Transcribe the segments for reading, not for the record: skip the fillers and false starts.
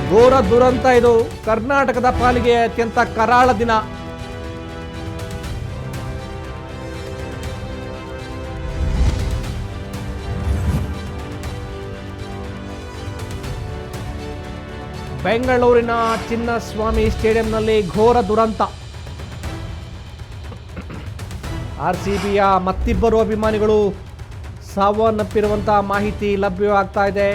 ಘೋರ ದುರಂತ ಇದು. ಕರ್ನಾಟಕದ ಪಾಲಿಗೆ ಅತ್ಯಂತ ಕರಾಳ ದಿನ. ಬೆಂಗಳೂರಿನ ಚಿನ್ನಸ್ವಾಮಿ ಸ್ಟೇಡಿಯಂನಲ್ಲಿ ಘೋರ ದುರಂತ. ಆರ್ಸಿಬಿಯ ಮತ್ತಿಬ್ಬರು ಅಭಿಮಾನಿಗಳು ಸಾವನ್ನಪ್ಪಿರುವಂತಹ ಮಾಹಿತಿ ಲಭ್ಯವಾಗ್ತಾ ಇದೆ.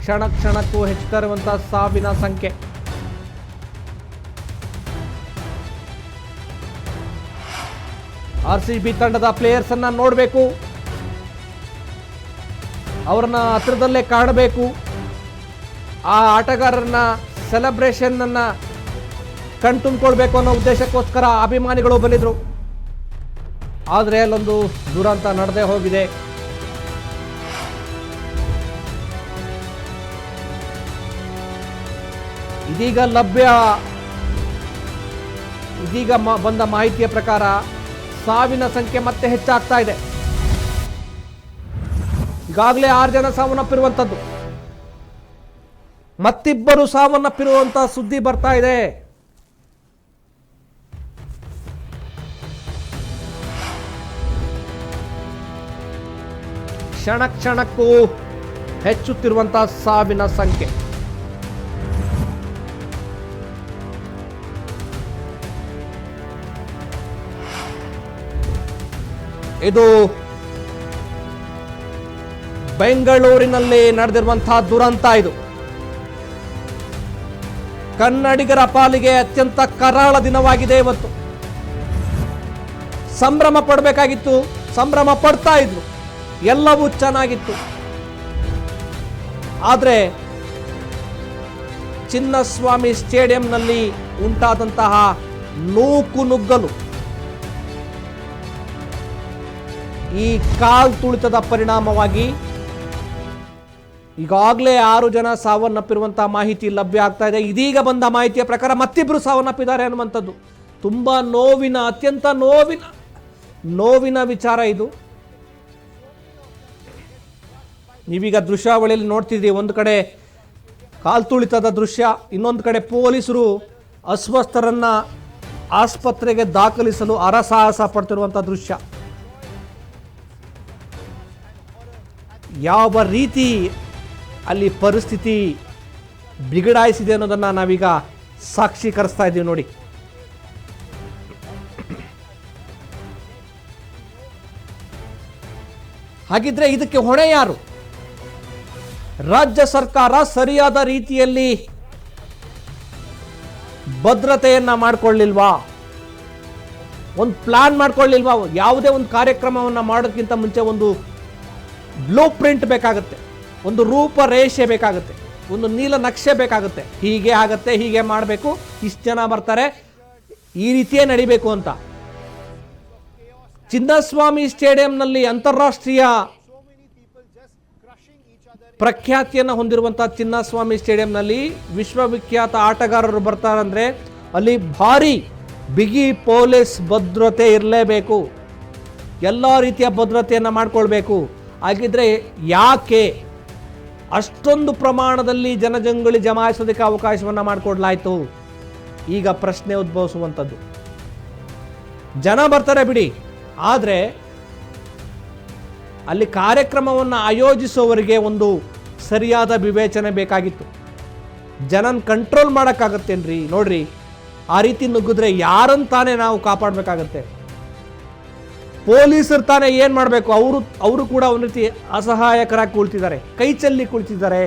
ಕ್ಷಣ ಕ್ಷಣಕ್ಕೂ ಹೆಚ್ಚುತ್ತಾ ಇರುವಂತಹ ಸಾವಿನ ಸಂಖ್ಯೆ. ಆರ್ಸಿಬಿ ತಂಡದ ಪ್ಲೇಯರ್ಸ್ ಅನ್ನ ನೋಡಬೇಕು, ಅವರನ್ನ ಹತ್ರದಲ್ಲೇ ಕಾಣಬೇಕು, ಆ ಆಟಗಾರರನ್ನ ಸೆಲೆಬ್ರೇಷನ್ ಅನ್ನ ಕಣ್ತುಂಬಿಕೊಳ್ಬೇಕು ಅನ್ನೋ ಉದ್ದೇಶಕ್ಕೋಸ್ಕರ ಅಭಿಮಾನಿಗಳು ಬಂದಿದ್ರು. ಆದರೆ ಅಲ್ಲೊಂದು ದುರಂತ ನಡೆದೇ ಹೋಗಿದೆ. ಇದೀಗ ಬಂದ ಮಾಹಿತಿಯ ಪ್ರಕಾರ ಸಾವಿನ ಸಂಖ್ಯೆ ಮತ್ತೆ ಹೆಚ್ಚಾಗ್ತಾ ಇದೆ. ಈಗಾಗಲೇ 6 ಜನ ಸಾವನ್ನಪ್ಪಿರುವಂಥದ್ದು, ಮತ್ತಿಬ್ಬರು ಸಾವನ್ನಪ್ಪಿರುವಂತ ಸುದ್ದಿ ಬರ್ತಾ ಇದೆ. ಕ್ಷಣ ಕ್ಷಣಕ್ಕೂ ಹೆಚ್ಚುತ್ತಿರುವಂತಹ ಸಾವಿನ ಸಂಖ್ಯೆ. ಇದು ಬೆಂಗಳೂರಿನಲ್ಲಿ ನಡೆದಿರುವಂತಹ ದುರಂತ. ಇದು ಕನ್ನಡಿಗರ ಪಾಲಿಗೆ ಅತ್ಯಂತ ಕರಾಳ ದಿನವಾಗಿದೆ ಇವತ್ತು. ಸಂಭ್ರಮ ಪಡಬೇಕಾಗಿತ್ತು, ಸಂಭ್ರಮ ಪಡ್ತಾ ಇದ್ರು, ಎಲ್ಲವೂ ಚೆನ್ನಾಗಿತ್ತು. ಆದರೆ ಚಿನ್ನಸ್ವಾಮಿ ಸ್ಟೇಡಿಯಂನಲ್ಲಿ ಉಂಟಾದಂತಹ ನೂಕು ನುಗ್ಗಲು, ಈ ಕಾಲ್ ತುಳಿತದ ಪರಿಣಾಮವಾಗಿ ಈಗಾಗಲೇ 6 ಜನ ಸಾವನ್ನಪ್ಪಿರುವಂತಹ ಮಾಹಿತಿ ಲಭ್ಯ ಆಗ್ತಾ ಇದೆ. ಇದೀಗ ಬಂದ ಮಾಹಿತಿಯ ಪ್ರಕಾರ ಮತ್ತಿಬ್ಬರು ಸಾವನ್ನಪ್ಪಿದ್ದಾರೆ ಅನ್ನುವಂಥದ್ದು ತುಂಬಾ ನೋವಿನ, ಅತ್ಯಂತ ನೋವಿನ ವಿಚಾರ ಇದು. ನೀವೀಗ ದೃಶ್ಯಾವಳಿಯಲ್ಲಿ ನೋಡ್ತಿದ್ರಿ, ಒಂದು ಕಡೆ ಕಾಲ್ತುಳಿತದ ದೃಶ್ಯ, ಇನ್ನೊಂದು ಕಡೆ ಪೊಲೀಸರು ಅಸ್ವಸ್ಥರನ್ನ ಆಸ್ಪತ್ರೆಗೆ ದಾಖಲಿಸಲು ಹರಸಾಹಸ ಪಡ್ತಿರುವಂಥ ದೃಶ್ಯ. ಯಾವ ರೀತಿ ಅಲ್ಲಿ ಪರಿಸ್ಥಿತಿ ಬಿಗಡಾಯಿಸಿದೆ ಅನ್ನೋದನ್ನ ನಾವೀಗ ಸಾಕ್ಷೀಕರಿಸ್ತಾ ಇದ್ದೀವಿ ನೋಡಿ. ಹಾಗಿದ್ರೆ ಇದಕ್ಕೆ ಹೊಣೆ ಯಾರು? ರಾಜ್ಯ ಸರ್ಕಾರ ಸರಿಯಾದ ರೀತಿಯಲ್ಲಿ ಭದ್ರತೆಯನ್ನ ಮಾಡಿಕೊಳ್ಳಿಲ್ವಾ? ಒಂದು ಪ್ಲಾನ್ ಮಾಡಿಕೊಳ್ಳಿಲ್ವಾ? ಯಾವುದೇ ಒಂದು ಕಾರ್ಯಕ್ರಮವನ್ನು ಮಾಡೋದಕ್ಕಿಂತ ಮುಂಚೆ ಒಂದು ಬ್ಲೂ ಪ್ರಿಂಟ್ ಬೇಕಾಗುತ್ತೆ, ಒಂದು ರೂಪರೇಷೆ ಬೇಕಾಗುತ್ತೆ, ಒಂದು ನೀಲ ನಕ್ಷೆ ಬೇಕಾಗುತ್ತೆ. ಹೀಗೆ ಆಗತ್ತೆ, ಹೀಗೆ ಮಾಡಬೇಕು, ಇಷ್ಟು ಜನ ಬರ್ತಾರೆ, ಈ ರೀತಿಯೇ ನಡಿಬೇಕು ಅಂತ. ಚಿನ್ನಸ್ವಾಮಿ ಸ್ಟೇಡಿಯಂನಲ್ಲಿ ಅಂತಾರಾಷ್ಟ್ರೀಯ ಪ್ರಖ್ಯಾತಿಯನ್ನು ಹೊಂದಿರುವಂತಹ ಚಿನ್ನಸ್ವಾಮಿ ಸ್ಟೇಡಿಯಂನಲ್ಲಿ ವಿಶ್ವವಿಖ್ಯಾತ ಆಟಗಾರರು ಬರ್ತಾರಂದ್ರೆ ಅಲ್ಲಿ ಭಾರಿ ಬಿಗಿ ಪೊಲೀಸ್ ಭದ್ರತೆ ಇರಲೇಬೇಕು, ಎಲ್ಲ ರೀತಿಯ ಭದ್ರತೆಯನ್ನು ಮಾಡಿಕೊಳ್ಬೇಕು. ಹಾಗಿದ್ರೆ ಯಾಕೆ ಅಷ್ಟೊಂದು ಪ್ರಮಾಣದಲ್ಲಿ ಜನಜಂಗುಳಿ ಜಮಾಯಿಸೋದಕ್ಕೆ ಅವಕಾಶವನ್ನು ಮಾಡಿಕೊಡ್ಲಾಯ್ತು? ಈಗ ಪ್ರಶ್ನೆ ಉದ್ಭವಿಸುವಂಥದ್ದು. ಜನ ಬರ್ತಾರೆ ಬಿಡಿ, ಆದರೆ ಅಲ್ಲಿ ಕಾರ್ಯಕ್ರಮವನ್ನು ಆಯೋಜಿಸುವವರಿಗೆ ಒಂದು ಸರಿಯಾದ ವಿವೇಚನೆ ಬೇಕಾಗಿತ್ತು. ಜನನ್ ಕಂಟ್ರೋಲ್ ಮಾಡೋಕ್ಕಾಗತ್ತೇನ್ರಿ? ನೋಡ್ರಿ, ಆ ರೀತಿ ನುಗ್ಗಿದ್ರೆ ಯಾರಂತಾನೆ ನಾವು ಕಾಪಾಡಬೇಕಾಗತ್ತೆ? ಪೊಲೀಸರು ತಾನೇ ಏನು ಮಾಡಬೇಕು? ಅವರು ಕೂಡ ಒಂದು ರೀತಿ ಅಸಹಾಯಕರಾಗಿ ಕುಳಿತಿದ್ದಾರೆ, ಕೈ ಚೆಲ್ಲಿ ಕುಳಿತಿದ್ದಾರೆ.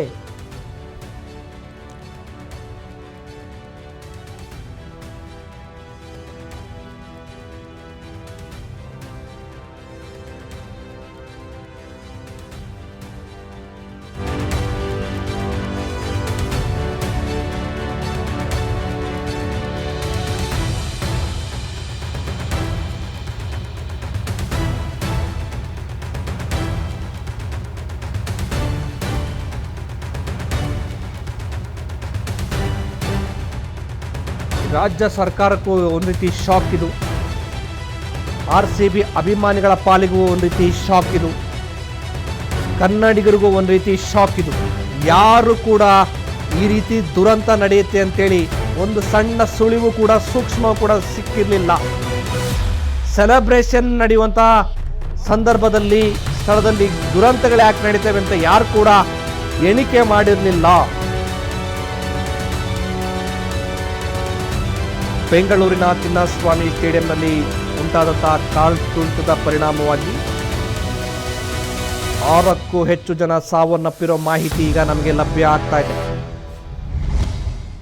ರಾಜ್ಯ ಸರ್ಕಾರಕ್ಕೂ ಒಂದು ರೀತಿ ಶಾಕ್ ಇದು. ಆರ್ಸಿಬಿ ಅಭಿಮಾನಿಗಳ ಪಾಲಿಗೂ ಒಂದು ರೀತಿ ಶಾಕ್ ಇದು. ಕನ್ನಡಿಗರಿಗೂ ಒಂದು ರೀತಿ ಶಾಕ್ ಇದು. ಯಾರು ಕೂಡ ಈ ರೀತಿ ದುರಂತ ನಡೆಯುತ್ತೆ ಅಂತೇಳಿ ಒಂದು ಸಣ್ಣ ಸುಳಿವು ಕೂಡ ಸೂಕ್ಷ್ಮ ಕೂಡ ಸಿಕ್ಕಿರಲಿಲ್ಲ. ಸೆಲೆಬ್ರೇಷನ್ ನಡೆಯುವಂಥ ಸಂದರ್ಭದಲ್ಲಿ ಸ್ಥಳದಲ್ಲಿ ದುರಂತಗಳು ಯಾಕೆ ನಡೀತವೆ ಅಂತ ಯಾರು ಕೂಡ ಎಣಿಕೆ ಮಾಡಿರಲಿಲ್ಲ. ಬೆಂಗಳೂರಿನ ಚಿನ್ನಸ್ವಾಮಿ ಸ್ಟೇಡಿಯಂನಲ್ಲಿ ಉಂಟಾದಂತಹ ಕಾಲ್ತುಳಿತದ ಪರಿಣಾಮವಾಗಿ 6ಕ್ಕೂ ಹೆಚ್ಚು ಜನ ಸಾವನ್ನಪ್ಪಿರೋ ಮಾಹಿತಿ ಈಗ ನಮಗೆ ಲಭ್ಯ ಆಗ್ತಾ ಇದೆ.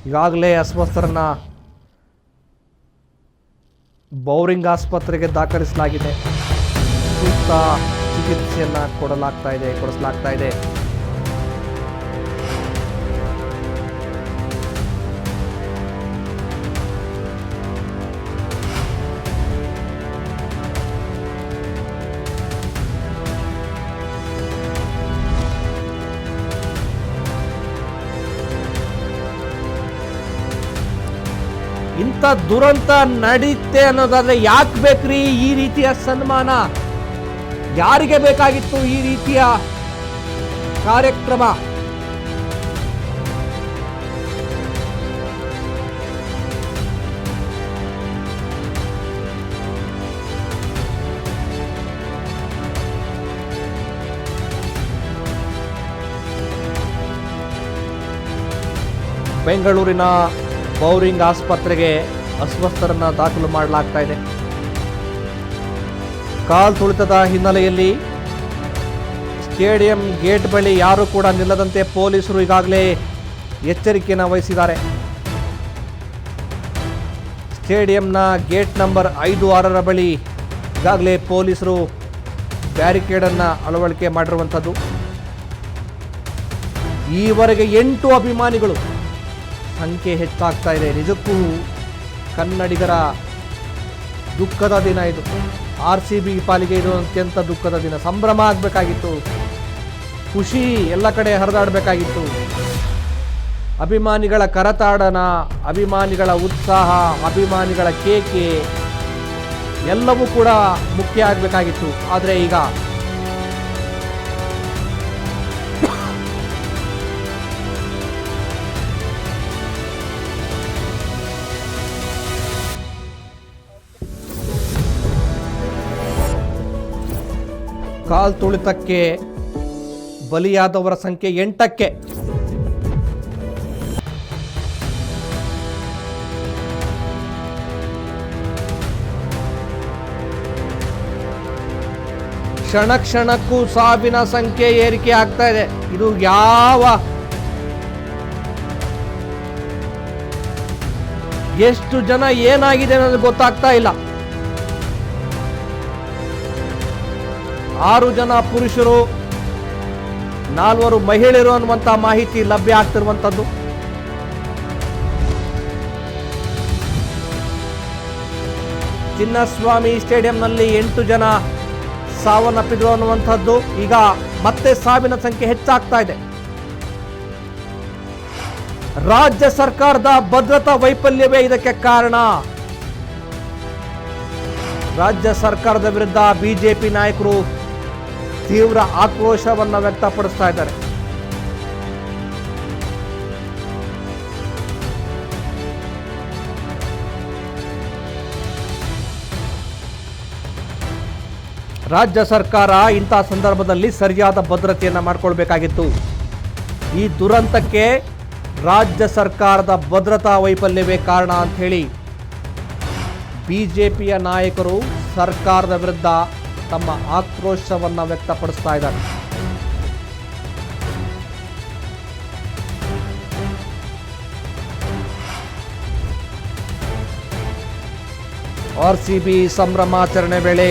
ಈಗಾಗಲೇ ಅಸ್ವಸ್ಥರನ್ನ ಬೌರಿಂಗ್ ಆಸ್ಪತ್ರೆಗೆ ದಾಖಲಿಸಲಾಗಿದೆ. ಸೂಕ್ತ ಚಿಕಿತ್ಸೆಯನ್ನ ಕೊಡಿಸಲಾಗ್ತಾ ಇದೆ. ಇಂಥ ದುರಂತ ನಡೀತೆ ಅನ್ನೋದಾದ್ರೆ ಯಾಕೆ ಬೇಕ್ರಿ ಈ ರೀತಿಯ ಸನ್ಮಾನ? ಯಾರಿಗೆ ಬೇಕಾಗಿತ್ತು ಈ ರೀತಿಯ ಕಾರ್ಯಕ್ರಮ? ಬೆಂಗಳೂರಿನ ಬೌರಿಂಗ್ ಆಸ್ಪತ್ರೆಗೆ ಅಸ್ವಸ್ಥರನ್ನ ದಾಖಲು ಮಾಡಲಾಗ್ತಾ ಇದೆ. ಕಾಲ್ತುಳಿತದ ಹಿನ್ನೆಲೆಯಲ್ಲಿ ಸ್ಟೇಡಿಯಂ ಗೇಟ್ ಬಳಿ ಯಾರು ಕೂಡ ನಿಲ್ಲದಂತೆ ಪೊಲೀಸರು ಈಗಾಗಲೇ ಎಚ್ಚರಿಕೆಯನ್ನು ವಹಿಸಿದ್ದಾರೆ. ಸ್ಟೇಡಿಯಂನ ಗೇಟ್ ನಂಬರ್ 5, 6 ಬಳಿ ಈಗಾಗಲೇ ಪೊಲೀಸರು ಬ್ಯಾರಿಕೇಡನ್ನು ಅಳವಡಿಕೆ ಮಾಡಿರುವಂಥದ್ದು. ಈವರೆಗೆ 8 ಅಭಿಮಾನಿಗಳು ಸಂಖ್ಯೆ ಹೆಚ್ಚಾಗ್ತಾ ಇದೆ. ನಿಜಕ್ಕೂ ಕನ್ನಡಿಗರ ದುಃಖದ ದಿನ ಇದು. RCB ಪಾಲಿಗೆ ಇದು ಅತ್ಯಂತ ದುಃಖದ ದಿನ. ಸಂಭ್ರಮ ಆಗಬೇಕಾಗಿತ್ತು, ಖುಷಿ ಎಲ್ಲ ಕಡೆ ಹರಿದಾಡಬೇಕಾಗಿತ್ತು. ಅಭಿಮಾನಿಗಳ ಕರತಾಡನ, ಅಭಿಮಾನಿಗಳ ಉತ್ಸಾಹ, ಅಭಿಮಾನಿಗಳ ಕೇಕೆ ಎಲ್ಲವೂ ಕೂಡ ಮುಖ್ಯ ಆಗಬೇಕಾಗಿತ್ತು. ಆದರೆ ಈಗ ಕಾಲ್ತುಳಿತಕ್ಕೆ ಬಲಿಯಾದವರ ಸಂಖ್ಯೆ 8ಕ್ಕೆ. ಕ್ಷಣ ಕ್ಷಣಕ್ಕೂ ಸಾವಿನ ಸಂಖ್ಯೆ ಏರಿಕೆ ಆಗ್ತಾ ಇದೆ. ಇದು ಎಷ್ಟು ಜನ ಏನಾಗಿದೆ ಅನ್ನೋದು ಗೊತ್ತಾಗ್ತಾ ಇಲ್ಲ. 6 ಜನ ಪುರುಷರು, 4 ಮಹಿಳೆಯರು ಅನ್ನುವಂಥ ಮಾಹಿತಿ ಲಭ್ಯ ಆಗ್ತಿರುವಂಥದ್ದು. ಚಿನ್ನಸ್ವಾಮಿ ಸ್ಟೇಡಿಯಂನಲ್ಲಿ 8 ಜನ ಸಾವನ್ನಪ್ಪಿದ್ರು ಅನ್ನುವಂಥದ್ದು. ಈಗ ಮತ್ತೆ ಸಾವಿನ ಸಂಖ್ಯೆ ಹೆಚ್ಚಾಗ್ತಾ ಇದೆ. ರಾಜ್ಯ ಸರ್ಕಾರದ ಭದ್ರತಾ ವೈಫಲ್ಯವೇ ಇದಕ್ಕೆ ಕಾರಣ. ರಾಜ್ಯ ಸರ್ಕಾರದ ವಿರುದ್ಧ ಬಿಜೆಪಿ ನಾಯಕರು ತೀವ್ರ ಆಕ್ರೋಶವನ್ನು ವ್ಯಕ್ತಪಡಿಸ್ತಾ ಇದ್ದಾರೆ. ರಾಜ್ಯ ಸರ್ಕಾರ ಇಂಥ ಸಂದರ್ಭದಲ್ಲಿ ಸರಿಯಾದ ಭದ್ರತೆಯನ್ನು ಮಾಡಿಕೊಳ್ಬೇಕಾಗಿತ್ತು. ಈ ದುರಂತಕ್ಕೆ ರಾಜ್ಯ ಸರ್ಕಾರದ ಭದ್ರತಾ ವೈಫಲ್ಯವೇ ಕಾರಣ ಅಂತ ಹೇಳಿ ಬಿಜೆಪಿಯ ನಾಯಕರು ಸರ್ಕಾರದ ವಿರುದ್ಧ ತಮ್ಮ ಆಕ್ರೋಶವನ್ನು ವ್ಯಕ್ತಪಡಿಸ್ತಾ ಇದ್ದಾರೆ. RCB ಸಂಭ್ರಮಾಚರಣೆ ವೇಳೆ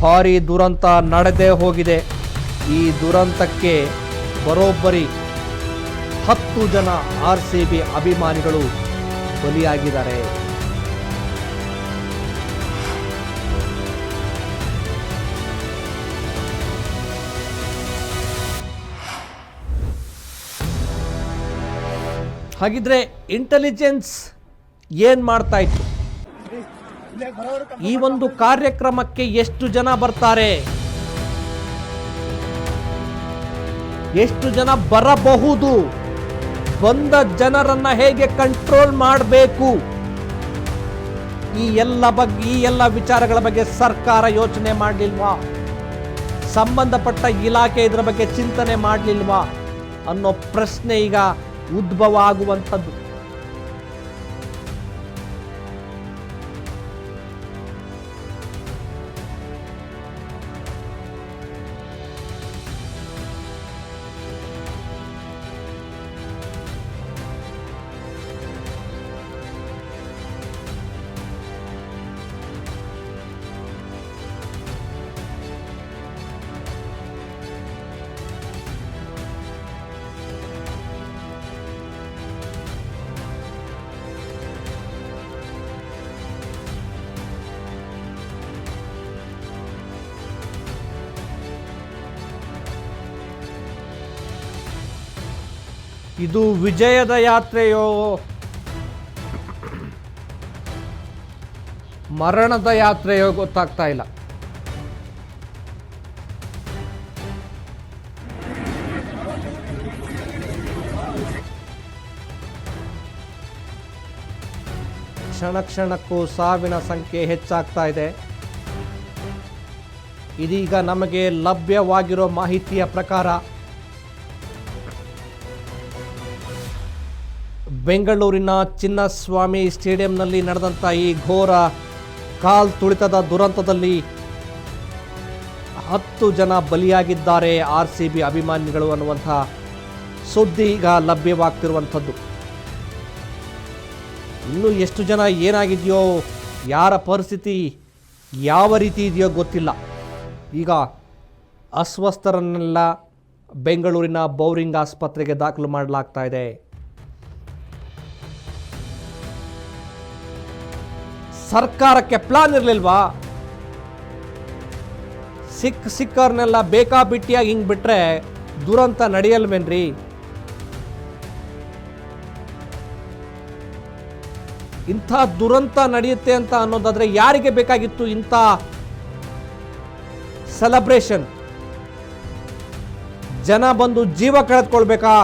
ಭಾರಿ ದುರಂತ ನಡೆದೇ ಹೋಗಿದೆ. ಈ ದುರಂತಕ್ಕೆ ಬರೋಬ್ಬರಿ 10 ಜನ RCB ಅಭಿಮಾನಿಗಳು ಬಲಿಯಾಗಿದ್ದಾರೆ. ಹಾಗಿದ್ರೆ ಇಂಟೆಲಿಜೆನ್ಸ್ ಏನ್ ಮಾಡ್ತಾ ಇತ್ತು? ಈ ಒಂದು ಕಾರ್ಯಕ್ರಮಕ್ಕೆ ಎಷ್ಟು ಜನ ಬರ್ತಾರೆ, ಎಷ್ಟು ಜನ ಬರಬಹುದು, ಬಂದ ಜನರನ್ನ ಹೇಗೆ ಕಂಟ್ರೋಲ್ ಮಾಡಬೇಕು, ಈ ಎಲ್ಲ ವಿಚಾರಗಳ ಬಗ್ಗೆ ಸರ್ಕಾರ ಯೋಚನೆ ಮಾಡಲಿಲ್ವಾ? ಸಂಬಂಧಪಟ್ಟ ಇಲಾಖೆ ಇದರ ಬಗ್ಗೆ ಚಿಂತನೆ ಮಾಡಲಿಲ್ವಾ ಅನ್ನೋ ಪ್ರಶ್ನೆ ಈಗ ಉದ್ಭವ ಆಗುವಂಥದ್ದು. ಇದು ವಿಜಯದ ಯಾತ್ರೆಯೋ ಮರಣದ ಯಾತ್ರೆಯೋ ಗೊತ್ತಾಗ್ತಾ ಇಲ್ಲ. ಕ್ಷಣ ಕ್ಷಣಕ್ಕೂ ಸಾವಿನ ಸಂಖ್ಯೆ ಹೆಚ್ಚಾಗ್ತಾ ಇದೆ. ಇದೀಗ ನಮಗೆ ಲಭ್ಯವಾಗಿರೋ ಮಾಹಿತಿಯ ಪ್ರಕಾರ ಬೆಂಗಳೂರಿನ ಚಿನ್ನಸ್ವಾಮಿ ಸ್ಟೇಡಿಯಂನಲ್ಲಿ ನಡೆದಂಥ ಈ ಘೋರ ಕಾಲ್ ತುಳಿತದ ದುರಂತದಲ್ಲಿ 10 ಜನ ಬಲಿಯಾಗಿದ್ದಾರೆ RCB ಅಭಿಮಾನಿಗಳು ಅನ್ನುವಂಥ ಸುದ್ದಿ ಈಗ ಲಭ್ಯವಾಗ್ತಿರುವಂಥದ್ದು. ಇನ್ನೂ ಎಷ್ಟು ಜನ ಏನಾಗಿದೆಯೋ, ಯಾರ ಪರಿಸ್ಥಿತಿ ಯಾವ ರೀತಿ ಇದೆಯೋ ಗೊತ್ತಿಲ್ಲ. ಈಗ ಅಸ್ವಸ್ಥರನ್ನೆಲ್ಲ ಬೆಂಗಳೂರಿನ ಬೌರಿಂಗ್ ಆಸ್ಪತ್ರೆಗೆ ದಾಖಲು ಮಾಡಲಾಗ್ತಾ ಇದೆ. ಸರ್ಕಾರಕ್ಕೆ ಪ್ಲಾನ್ ಇರಲಿಲ್ವಾ? ಸಿಕ್ಕರ್ನೆಲ್ಲ ಬೇಕಾಬಿಟ್ಟಿಯಾಗಿ ಹಿಂಗೆ ಬಿಟ್ರೆ ದುರಂತ ನಡೆಯಲ್ವೇನ್ರಿ? ಇಂಥ ದುರಂತ ನಡೆಯುತ್ತೆ ಅಂತ ಅನ್ನೋದಾದ್ರೆ ಯಾರಿಗೆ ಬೇಕಾಗಿತ್ತು ಇಂಥ ಸೆಲೆಬ್ರೇಷನ್? ಜನ ಬಂದು ಜೀವ ಕಳೆದುಕೊಳ್ಬೇಕಾ?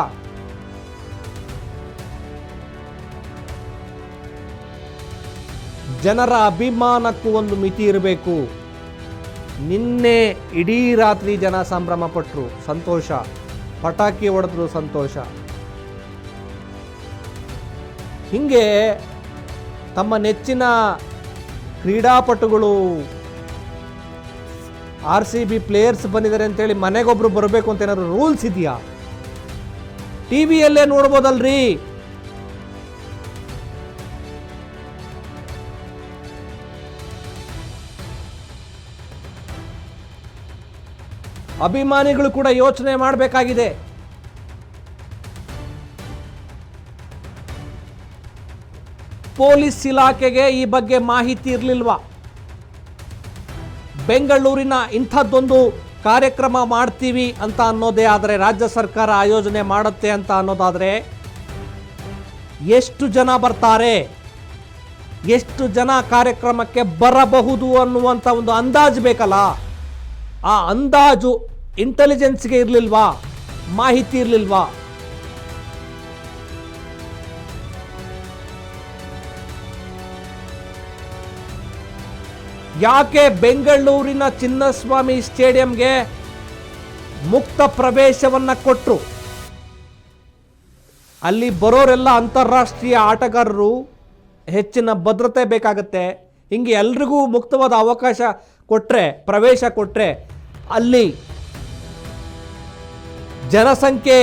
ಜನರ ಅಭಿಮಾನಕ್ಕೂ ಒಂದು ಮಿತಿ ಇರಬೇಕು. ನಿನ್ನೆ ಇಡೀ ರಾತ್ರಿ ಜನ ಸಂಭ್ರಮ ಪಟ್ಟರು, ಸಂತೋಷ, ಪಟಾಕಿ ಹೊಡೆದ್ರು, ಸಂತೋಷ. ಹಿಂಗೆ ತಮ್ಮ ನೆಚ್ಚಿನ ಕ್ರೀಡಾಪಟುಗಳು RCB ಪ್ಲೇಯರ್ಸ್ ಬಂದಿದ್ದಾರೆ ಅಂತೇಳಿ ಮನೆಗೊಬ್ರು ಬರಬೇಕು ಅಂತ ಏನಾದ್ರು ರೂಲ್ಸ್ ಇದೆಯಾ? ಟಿವಿಯಲ್ಲೇ ನೋಡ್ಬೋದಲ್ರಿ. ಅಭಿಮಾನಿಗಳು ಕೂಡ ಯೋಚನೆ ಮಾಡಬೇಕಾಗಿದೆ. ಪೊಲೀಸ್ ಇಲಾಖೆಗೆ ಈ ಬಗ್ಗೆ ಮಾಹಿತಿ ಇರಲಿಲ್ವಾ? ಬೆಂಗಳೂರಿನ ಇಂಥದ್ದೊಂದು ಕಾರ್ಯಕ್ರಮ ಮಾಡ್ತೀವಿ ಅಂತ ಅನ್ನೋದೇ ಆದರೆ, ರಾಜ್ಯ ಸರ್ಕಾರ ಆಯೋಜನೆ ಮಾಡುತ್ತೆ ಅಂತ ಅನ್ನೋದಾದರೆ ಎಷ್ಟು ಜನ ಬರ್ತಾರೆ, ಎಷ್ಟು ಜನ ಕಾರ್ಯಕ್ರಮಕ್ಕೆ ಬರಬಹುದು ಅನ್ನುವಂಥ ಒಂದು ಅಂದಾಜು ಬೇಕಲ್ಲ. ಆ ಅಂದಾಜು ಇಂಟೆಲಿಜೆನ್ಸ್ಗೆ ಇರಲಿಲ್ವಾ? ಮಾಹಿತಿ ಇರಲಿಲ್ವಾ? ಯಾಕೆ ಬೆಂಗಳೂರಿನ ಚಿನ್ನಸ್ವಾಮಿ ಸ್ಟೇಡಿಯಂಗೆ ಮುಕ್ತ ಪ್ರವೇಶವನ್ನ ಕೊಟ್ಟರು? ಅಲ್ಲಿ ಬರೋರೆಲ್ಲ ಅಂತಾರಾಷ್ಟ್ರೀಯ ಆಟಗಾರರು, ಹೆಚ್ಚಿನ ಭದ್ರತೆ ಬೇಕಾಗುತ್ತೆ. ಹಿಂಗೆ ಎಲ್ರಿಗೂ ಮುಕ್ತವಾದ ಅವಕಾಶ ಕೊಟ್ಟರೆ, ಪ್ರವೇಶ ಕೊಟ್ಟರೆ ಅಲ್ಲಿ ಜನಸಂಖ್ಯೆ